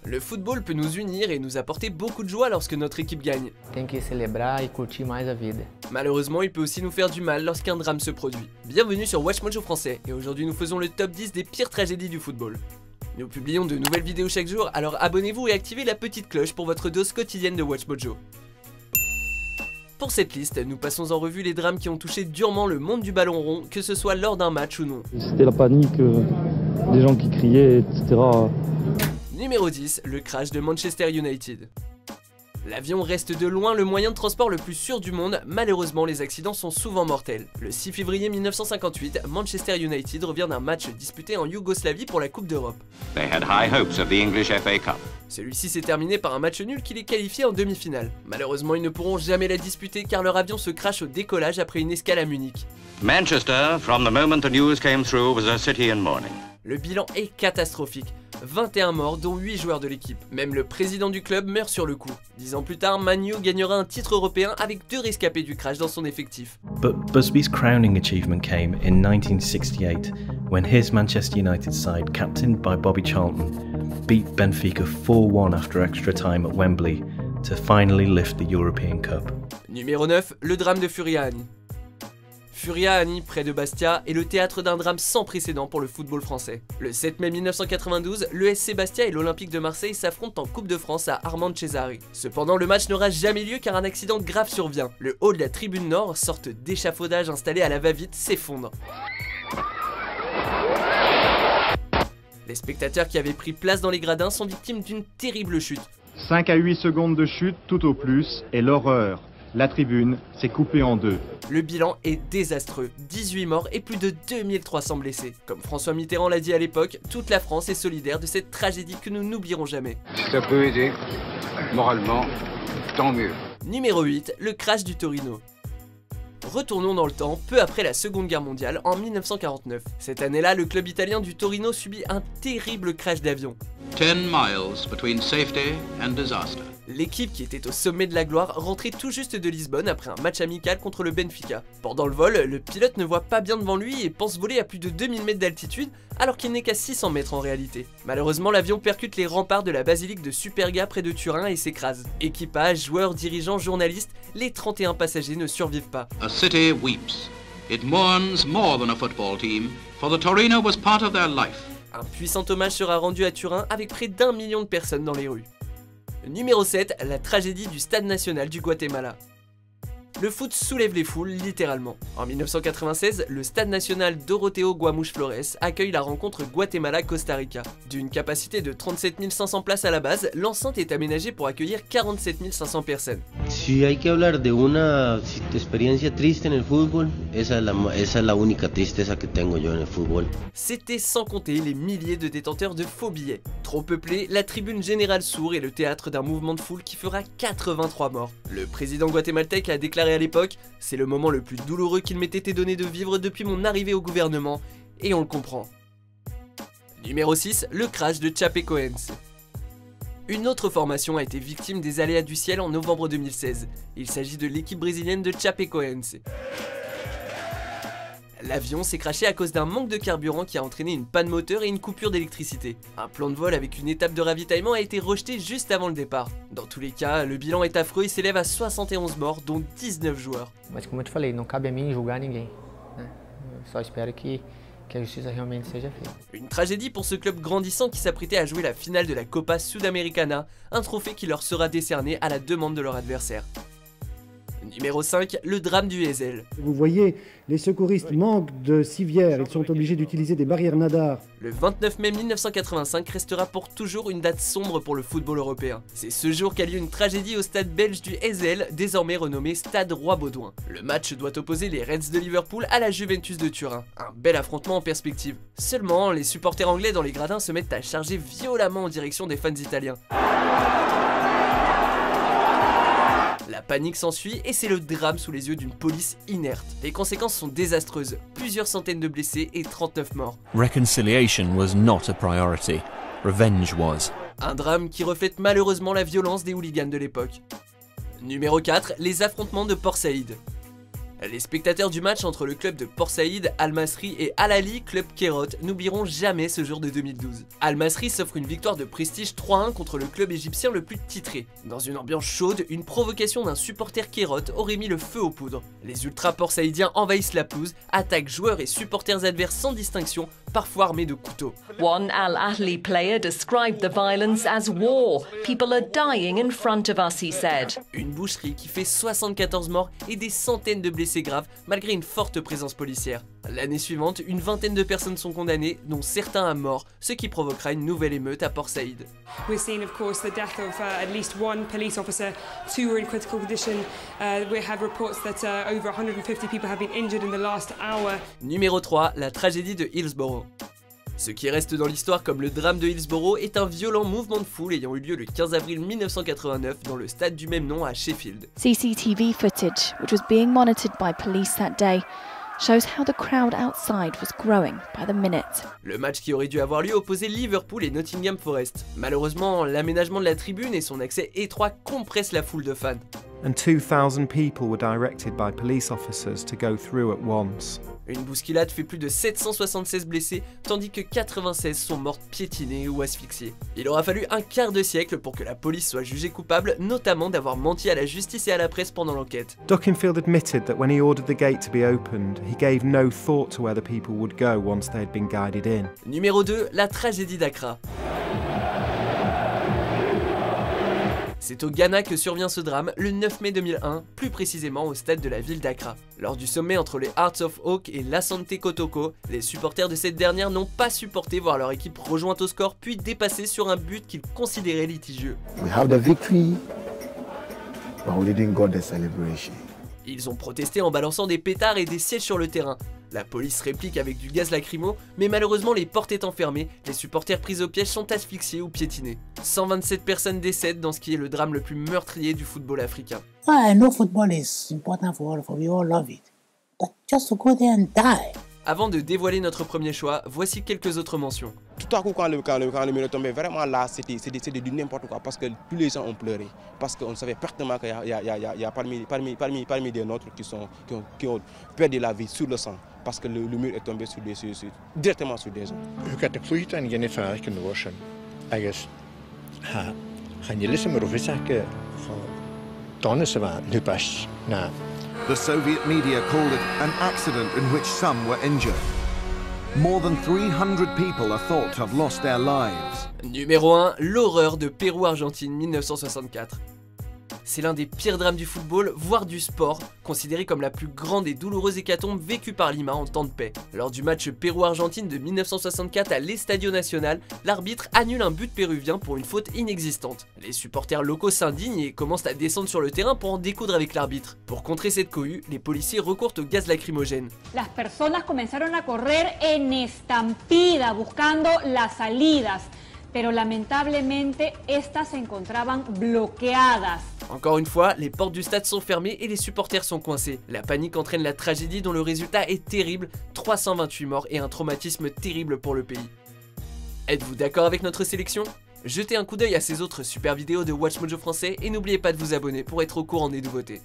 Le football peut nous unir et nous apporter beaucoup de joie lorsque notre équipe gagne. Tem que celebrar e curtir mais a vida. Malheureusement, il peut aussi nous faire du mal lorsqu'un drame se produit. Bienvenue sur WatchMojo français, et aujourd'hui nous faisons le top 10 des pires tragédies du football. Nous publions de nouvelles vidéos chaque jour, alors abonnez-vous et activez la petite cloche pour votre dose quotidienne de WatchMojo. Pour cette liste, nous passons en revue les drames qui ont touché durement le monde du ballon rond, que ce soit lors d'un match ou non. C'était la panique, des gens qui criaient, etc. Numéro 10, le crash de Manchester United. L'avion reste de loin le moyen de transport le plus sûr du monde, malheureusement les accidents sont souvent mortels. Le 6 février 1958, Manchester United revient d'un match disputé en Yougoslavie pour la Coupe d'Europe. Celui-ci s'est terminé par un match nul qui les qualifiait en demi-finale. Malheureusement ils ne pourront jamais la disputer car leur avion se crache au décollage après une escale à Munich. Manchester, from the moment the news came through, was a city in mourning. Le bilan est catastrophique. 21 morts, dont 8 joueurs de l'équipe. Même le président du club meurt sur le coup. 10 ans plus tard, Man U gagnera un titre européen avec 2 rescapés du crash dans son effectif. But Busby's crowning achievement came in 1968 when his Manchester United side, captained by Bobby Charlton, beat Benfica 4-1 after extra time at Wembley to finally lift the European Cup. Numéro 9, le drame de Furiani. Furiani, près de Bastia, est le théâtre d'un drame sans précédent pour le football français. Le 7 mai 1992, le SC Bastia et l'Olympique de Marseille s'affrontent en Coupe de France à Armand Cesari. Cependant, le match n'aura jamais lieu car un accident grave survient. Le haut de la tribune nord, sorte d'échafaudage installé à la va-vite, s'effondre. Les spectateurs qui avaient pris place dans les gradins sont victimes d'une terrible chute. 5 à 8 secondes de chute tout au plus et l'horreur. La tribune s'est coupée en deux. Le bilan est désastreux, 18 morts et plus de 2300 blessés. Comme François Mitterrand l'a dit à l'époque, toute la France est solidaire de cette tragédie que nous n'oublierons jamais. Si ça peut aider, moralement, tant mieux. Numéro 8, le crash du Torino. Retournons dans le temps, peu après la Seconde Guerre mondiale, en 1949. Cette année-là, le club italien du Torino subit un terrible crash d'avion. 10 miles between safety and disaster. L'équipe qui était au sommet de la gloire rentrait tout juste de Lisbonne après un match amical contre le Benfica. Pendant le vol, le pilote ne voit pas bien devant lui et pense voler à plus de 2000 mètres d'altitude alors qu'il n'est qu'à 600 mètres en réalité. Malheureusement, l'avion percute les remparts de la basilique de Superga près de Turin et s'écrase. Équipage, joueurs, dirigeants, journalistes, les 31 passagers ne survivent pas. A city weeps. It mourns more than a football team, for the Torino was part of their life. Un puissant hommage sera rendu à Turin avec près d'1 million de personnes dans les rues. Numéro 7, la tragédie du Stade National du Guatemala. Le foot soulève les foules, littéralement. En 1996, le Stade National Doroteo Guamuch Flores accueille la rencontre Guatemala-Costa Rica. D'une capacité de 37 500 places à la base, l'enceinte est aménagée pour accueillir 47 500 personnes. Si hay que hablar de una experiencia triste en el fútbol, esa es la única tristeza que tengo yo en el fútbol. C'était sans compter les milliers de détenteurs de faux billets. Trop peuplé, la tribune générale s'ouvre est le théâtre d'un mouvement de foule qui fera 83 morts. Le président guatémaltèque a déclaré à l'époque « C'est le moment le plus douloureux qu'il m'ait été donné de vivre depuis mon arrivée au gouvernement, et on le comprend. » Numéro 6, le crash de Chapecoense. Une autre formation a été victime des aléas du ciel en novembre 2016. Il s'agit de l'équipe brésilienne de Chapecoense. L'avion s'est crashé à cause d'un manque de carburant qui a entraîné une panne moteur et une coupure d'électricité. Un plan de vol avec une étape de ravitaillement a été rejeté juste avant le départ. Dans tous les cas, le bilan est affreux et s'élève à 71 morts, dont 19 joueurs. Mas como eu te falei, não cabe a mim julgar ninguém. Só espero que a justiça realmente seja feita. Une tragédie pour ce club grandissant qui s'apprêtait à jouer la finale de la Copa Sudamericana, un trophée qui leur sera décerné à la demande de leur adversaire. Numéro 5, le drame du Heysel. Vous voyez, les secouristes manquent de civières, ils sont obligés d'utiliser des barrières nadars. Le 29 mai 1985 restera pour toujours une date sombre pour le football européen. C'est ce jour qu'a lieu une tragédie au stade belge du Heysel, désormais renommé Stade Roi-Baudouin. Le match doit opposer les Reds de Liverpool à la Juventus de Turin. Un bel affrontement en perspective. Seulement, les supporters anglais dans les gradins se mettent à charger violemment en direction des fans italiens. La panique s'ensuit et c'est le drame sous les yeux d'une police inerte. Les conséquences sont désastreuses, plusieurs centaines de blessés et 39 morts. Reconciliation was not a priority. Revenge was. Un drame qui reflète malheureusement la violence des hooligans de l'époque. Numéro 4, les affrontements de Port Saïd. Les spectateurs du match entre le club de Port Saïd, Al Masry et Al Ahly, club Kairat, n'oublieront jamais ce jour de 2012. Al Masry s'offre une victoire de prestige 3-1 contre le club égyptien le plus titré. Dans une ambiance chaude, une provocation d'un supporter Kairat aurait mis le feu aux poudres. Les ultras port-saïdiens envahissent la pelouse, attaquent joueurs et supporters adverses sans distinction, parfois armés de couteaux. One Al Ahly player described the violence as war. People are dying in front of us, he said. Une boucherie qui fait 74 morts et des centaines de blessés graves malgré une forte présence policière. L'année suivante, une vingtaine de personnes sont condamnées, dont certains à mort, ce qui provoquera une nouvelle émeute à Port Saïd. We've seen, of course, the death of at least one police officer. 2 were in critical condition. We have reports that over 150 people have been injured in the last hour. Numéro 3, la tragédie de Hillsborough. Ce qui reste dans l'histoire comme le drame de Hillsborough est un violent mouvement de foule ayant eu lieu le 15 avril 1989 dans le stade du même nom à Sheffield. CCTV footage, which was being monitored by police that day, shows how the crowd outside was growing by the minute. Le match qui aurait dû avoir lieu opposait Liverpool et Nottingham Forest. Malheureusement, l'aménagement de la tribune et son accès étroit compressent la foule de fans. And 2,000 people were directed by police officers to go through at once. Une bousculade fait plus de 776 blessés, tandis que 96 sont mortes piétinées ou asphyxiées. Il aura fallu un quart de siècle pour que la police soit jugée coupable, notamment d'avoir menti à la justice et à la presse pendant l'enquête. Duckenfield admitted that when he ordered the gate to be opened, he gave no thought to where the people would go once they had been guided in. Numéro 2, la tragédie d'Accra. C'est au Ghana que survient ce drame le 9 mai 2001, plus précisément au stade de la ville d'Accra. Lors du sommet entre les Hearts of Oak et l'Asante Kotoko, les supporters de cette dernière n'ont pas supporté voir leur équipe rejointe au score puis dépassée sur un but qu'ils considéraient litigieux. We have the victory, but we didn't got the celebration. Ils ont protesté en balançant des pétards et des sièges sur le terrain. La police réplique avec du gaz lacrymo, mais malheureusement les portes étant fermées, les supporters pris au piège sont asphyxiés ou piétinés. 127 personnes décèdent dans ce qui est le drame le plus meurtrier du football africain. I know football is important for all of us, we all love it, but just to go there and die. Avant de dévoiler notre premier choix, voici quelques autres mentions. Tout à coup, quand le mur est tombé, vraiment là, c'était du n'importe quoi, parce que tous les gens ont pleuré, parce qu'on savait pertinemment qu'il y a parmi des nôtres qui ont perdu la vie sur le sang, parce que le mur est tombé directement sur des gens. The Soviet media called it an accident in which some were injured. More than 300 people are thought to have lost their lives. Numéro 1, l'horreur de Pérou-Argentine 1964. C'est l'un des pires drames du football, voire du sport, considéré comme la plus grande et douloureuse hécatombe vécue par Lima en temps de paix. Lors du match Pérou-Argentine de 1964 à l'Estadio Nacional, l'arbitre annule un but péruvien pour une faute inexistante. Les supporters locaux s'indignent et commencent à descendre sur le terrain pour en découdre avec l'arbitre. Pour contrer cette cohue, les policiers recourent au gaz lacrymogène. Las personas comenzaron a correr en estampida buscando las salidas. Pero lamentablemente estas se encontraban bloqueadas. Encore une fois, les portes du stade sont fermées et les supporters sont coincés. La panique entraîne la tragédie dont le résultat est terrible, 328 morts et un traumatisme terrible pour le pays. Êtes-vous d'accord avec notre sélection ? Jetez un coup d'œil à ces autres super vidéos de WatchMojo français et n'oubliez pas de vous abonner pour être au courant des nouveautés.